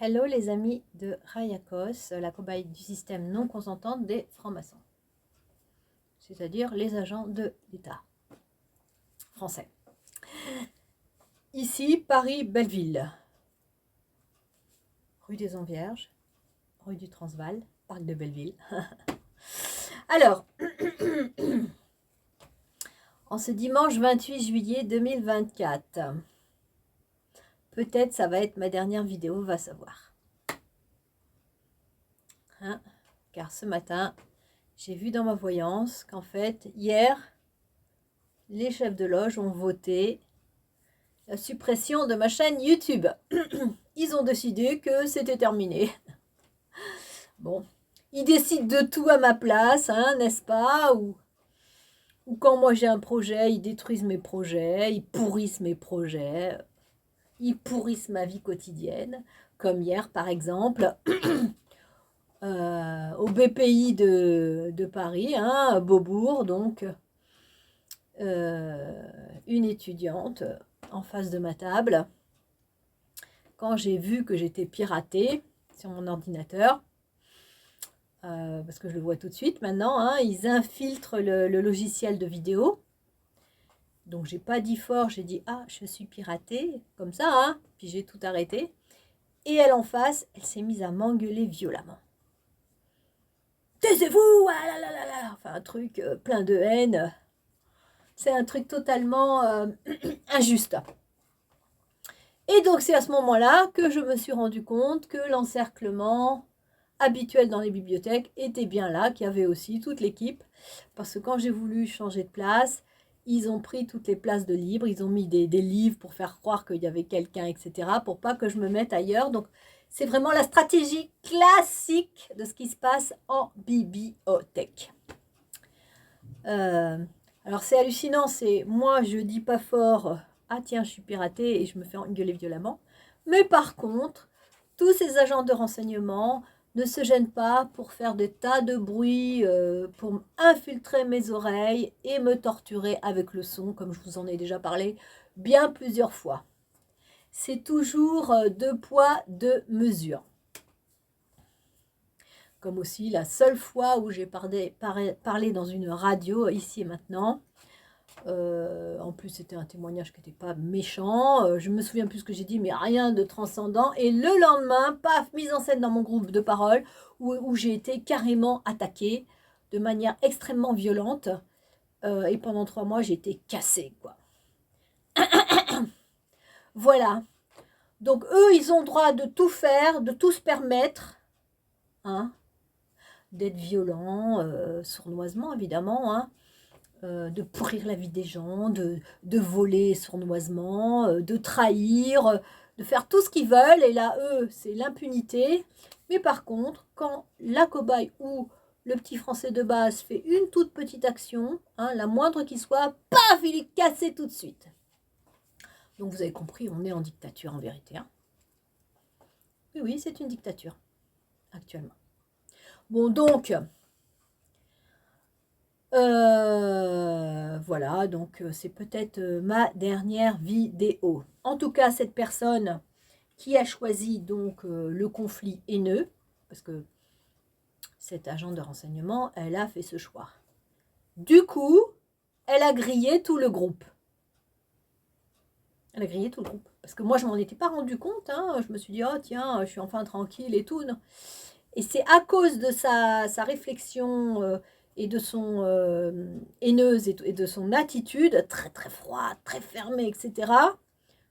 Hello les amis de Rayakos, la cobaye du système non consentante des francs-maçons, c'est-à-dire les agents de l'État français. Ici, Paris-Belleville, rue des Envierges, rue du Transvaal, parc de Belleville. Alors, en ce dimanche 28 juillet 2024, peut-être ça va être ma dernière vidéo, va savoir. Hein? Car ce matin, j'ai vu dans ma voyance qu'en fait, hier, les chefs de loge ont voté la suppression de ma chaîne YouTube. Ils ont décidé que c'était terminé. Bon, ils décident de tout à ma place, hein, n'est-ce pas? Ou quand moi j'ai un projet, ils détruisent mes projets, ils pourrissent mes projets, ils pourrissent ma vie quotidienne. Comme hier, par exemple, au BPI de Paris, hein, à Beaubourg, donc, une étudiante en face de ma table, quand j'ai vu que j'étais piratée sur mon ordinateur, parce que je le vois tout de suite maintenant, hein, ils infiltrent le logiciel de vidéo. Donc j'ai pas dit fort, j'ai dit ah je suis piratée, comme ça, hein, puis j'ai tout arrêté. Et elle en face, elle s'est mise à m'engueuler violemment. Taisez-vous, ah là là là là, enfin un truc plein de haine. C'est un truc totalement injuste. Et donc c'est à ce moment-là que je me suis rendu compte que l'encerclement habituel dans les bibliothèques était bien là, qu'il y avait aussi toute l'équipe. Parce que quand j'ai voulu changer de place, ils ont pris toutes les places de libre, ils ont mis des livres pour faire croire qu'il y avait quelqu'un, etc. pour pas que je me mette ailleurs. Donc c'est vraiment la stratégie classique de ce qui se passe en bibliothèque. Alors c'est hallucinant, c'est moi je dis pas fort, ah tiens je suis piratée et je me fais engueuler violemment. Mais par contre, tous ces agents de renseignement ne se gênent pas pour faire des tas de bruit, pour infiltrer mes oreilles et me torturer avec le son, comme je vous en ai déjà parlé bien plusieurs fois. C'est toujours deux poids, deux mesures. Comme aussi la seule fois où j'ai parlé dans une radio, ici et maintenant. En plus, c'était un témoignage qui n'était pas méchant. Je me souviens plus ce que j'ai dit, mais rien de transcendant. Et le lendemain, paf, mise en scène dans mon groupe de parole, où j'ai été carrément attaquée de manière extrêmement violente. Et pendant 3 mois, j'ai été cassée, quoi. Voilà. Donc, eux, ils ont le droit de tout faire, de tout se permettre. Hein, d'être violents, sournoisement, évidemment, hein. De pourrir la vie des gens, de voler sournoisement, de trahir, de faire tout ce qu'ils veulent. Et là, eux, c'est l'impunité. Mais par contre, quand la cobaye ou le petit français de base fait une toute petite action, hein, la moindre qui soit, paf, il est cassé tout de suite. Donc vous avez compris, on est en dictature en vérité. Hein. Oui, oui, c'est une dictature, actuellement. Bon, donc... voilà, donc c'est peut-être ma dernière vidéo. En tout cas, cette personne qui a choisi donc le conflit haineux, parce que cet agent de renseignement, elle a fait ce choix. Du coup, elle a grillé tout le groupe. Elle a grillé tout le groupe. Parce que moi, je m'en étais pas rendu compte. Hein. Je me suis dit, oh tiens, je suis enfin tranquille et tout. Non. Et c'est à cause de sa réflexion... et de son haineuse et de son attitude très très froide, très fermée, etc.,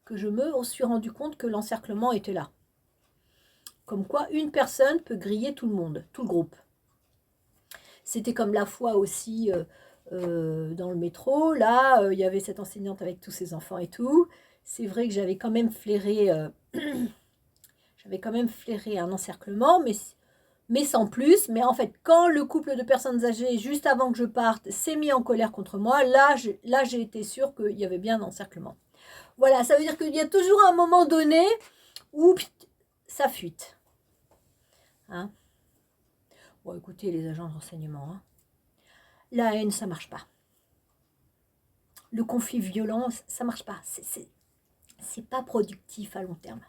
que je me suis rendu compte que l'encerclement était là. Comme quoi, une personne peut griller tout le monde, tout le groupe. C'était comme la fois aussi dans le métro. Là, il y avait cette enseignante avec tous ses enfants et tout. C'est vrai que j'avais quand même flairé un encerclement, mais sans plus. Mais en fait, quand le couple de personnes âgées, juste avant que je parte, s'est mis en colère contre moi, là j'ai été sûre qu'il y avait bien un encerclement. Voilà, ça veut dire qu'il y a toujours un moment donné où ça fuite. Hein, bon, écoutez, les agents de renseignement, hein, la haine, ça marche pas. Le conflit violent, ça marche pas. C'est pas productif à long terme.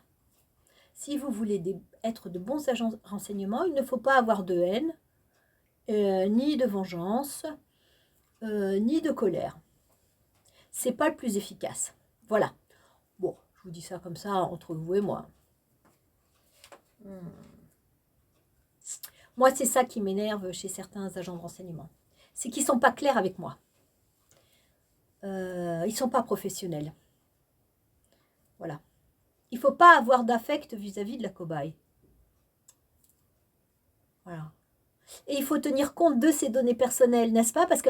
Si vous voulez être de bons agents de renseignement, il ne faut pas avoir de haine, ni de vengeance, ni de colère. C'est pas le plus efficace. Voilà. Bon, je vous dis ça comme ça entre vous et moi. Moi, c'est ça qui m'énerve chez certains agents de renseignement. C'est qu'ils ne sont pas clairs avec moi. Ils ne sont pas professionnels. Voilà. Il ne faut pas avoir d'affect vis-à-vis de la cobaye. Voilà. Et il faut tenir compte de ces données personnelles, n'est-ce pas? Parce que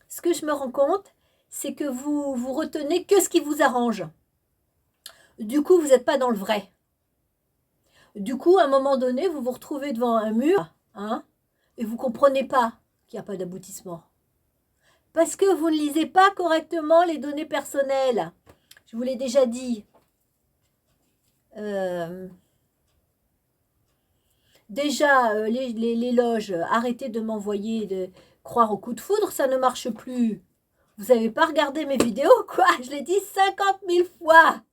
ce que je me rends compte, c'est que vous retenez que ce qui vous arrange. Du coup, vous n'êtes pas dans le vrai. Du coup, à un moment donné, vous vous retrouvez devant un mur, hein, et vous ne comprenez pas qu'il n'y a pas d'aboutissement. Parce que vous ne lisez pas correctement les données personnelles. Je vous l'ai déjà dit. Déjà, les loges, arrêtez de m'envoyer, de croire au coup de foudre, ça ne marche plus. Vous n'avez pas regardé mes vidéos, quoi? Je l'ai dit 50 000 fois.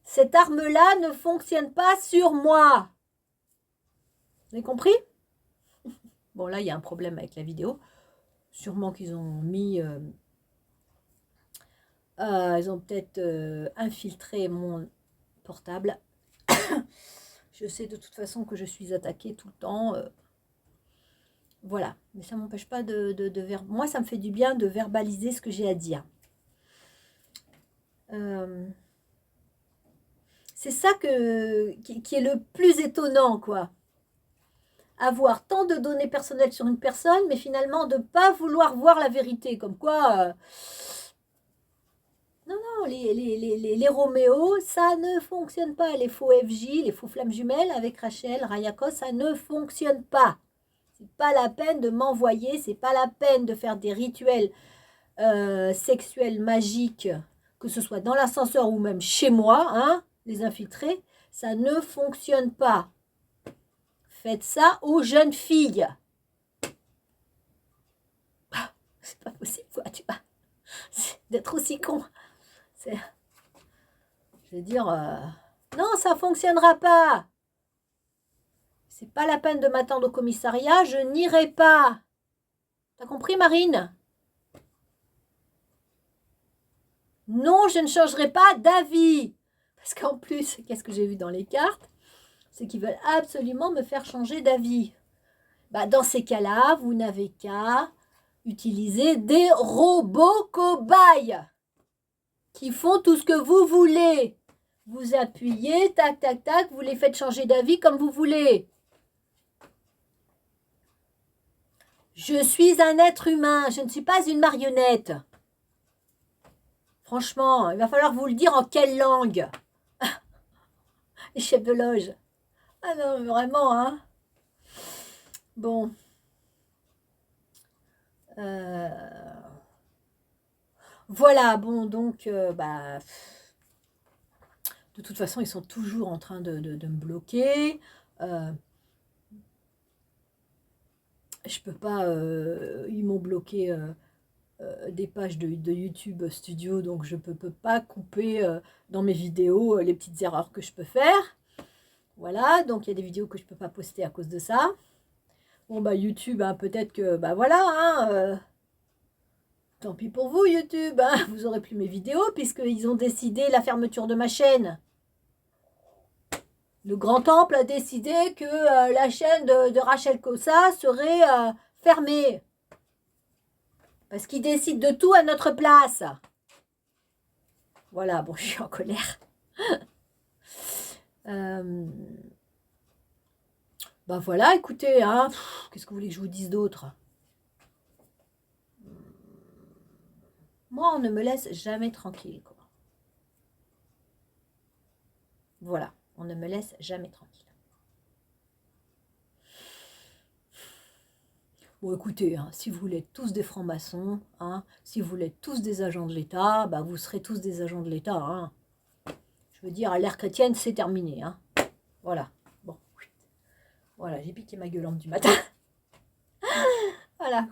Cette arme-là ne fonctionne pas sur moi. Vous avez compris? Bon, là, il y a un problème avec la vidéo. Sûrement qu'ils ont mis... ils ont peut-être infiltré mon portable. Je sais de toute façon que je suis attaquée tout le temps. Voilà. Mais ça ne m'empêche pas moi, ça me fait du bien de verbaliser ce que j'ai à dire. C'est ça qui est le plus étonnant, quoi. Avoir tant de données personnelles sur une personne, mais finalement de ne pas vouloir voir la vérité. Comme quoi... non, les Roméo, ça ne fonctionne pas. Les faux FJ, les faux flammes jumelles avec Rachel, Rayako, ça ne fonctionne pas. C'est pas la peine de m'envoyer, c'est pas la peine de faire des rituels sexuels magiques, que ce soit dans l'ascenseur ou même chez moi, hein, les infiltrer, ça ne fonctionne pas. Faites ça aux jeunes filles. Ah, c'est pas possible, quoi, tu vois. D'être aussi con. Je veux dire, non, ça fonctionnera pas. C'est pas la peine de m'attendre au commissariat, je n'irai pas. T'as compris, Marine? Non, je ne changerai pas d'avis. Parce qu'en plus, qu'est-ce que j'ai vu dans les cartes? C'est qu'ils veulent absolument me faire changer d'avis. Bah, dans ces cas-là, vous n'avez qu'à utiliser des robots cobayes qui font tout ce que vous voulez. Vous appuyez, tac, tac, tac, vous les faites changer d'avis comme vous voulez. Je suis un être humain, je ne suis pas une marionnette. Franchement, il va falloir vous le dire en quelle langue? Les chefs de loge. Ah non, vraiment, hein. Bon. Voilà, bon, donc, bah... De toute façon, ils sont toujours en train de me bloquer. Je peux pas... ils m'ont bloqué des pages de YouTube Studio, donc je peux pas couper dans mes vidéos les petites erreurs que je peux faire. Voilà, donc il y a des vidéos que je peux pas poster à cause de ça. Bon, bah YouTube, hein, peut-être que... Bah voilà, hein, tant pis pour vous, YouTube, hein, vous aurez plus mes vidéos puisqu'ils ont décidé la fermeture de ma chaîne. Le Grand Temple a décidé que la chaîne de Rachel Cossa serait fermée. Parce qu'ils décident de tout à notre place. Voilà, bon, je suis en colère. Bah voilà, écoutez, hein, qu'est-ce que vous voulez que je vous dise d'autre? Moi, on ne me laisse jamais tranquille, quoi. Voilà, on ne me laisse jamais tranquille. Bon, écoutez, hein, si vous voulez être tous des francs-maçons, hein, si vous voulez être tous des agents de l'État, bah vous serez tous des agents de l'État. Hein. Je veux dire, à l'ère chrétienne, c'est terminé. Hein. Voilà. Bon. Voilà, j'ai piqué ma gueulante du matin. Voilà.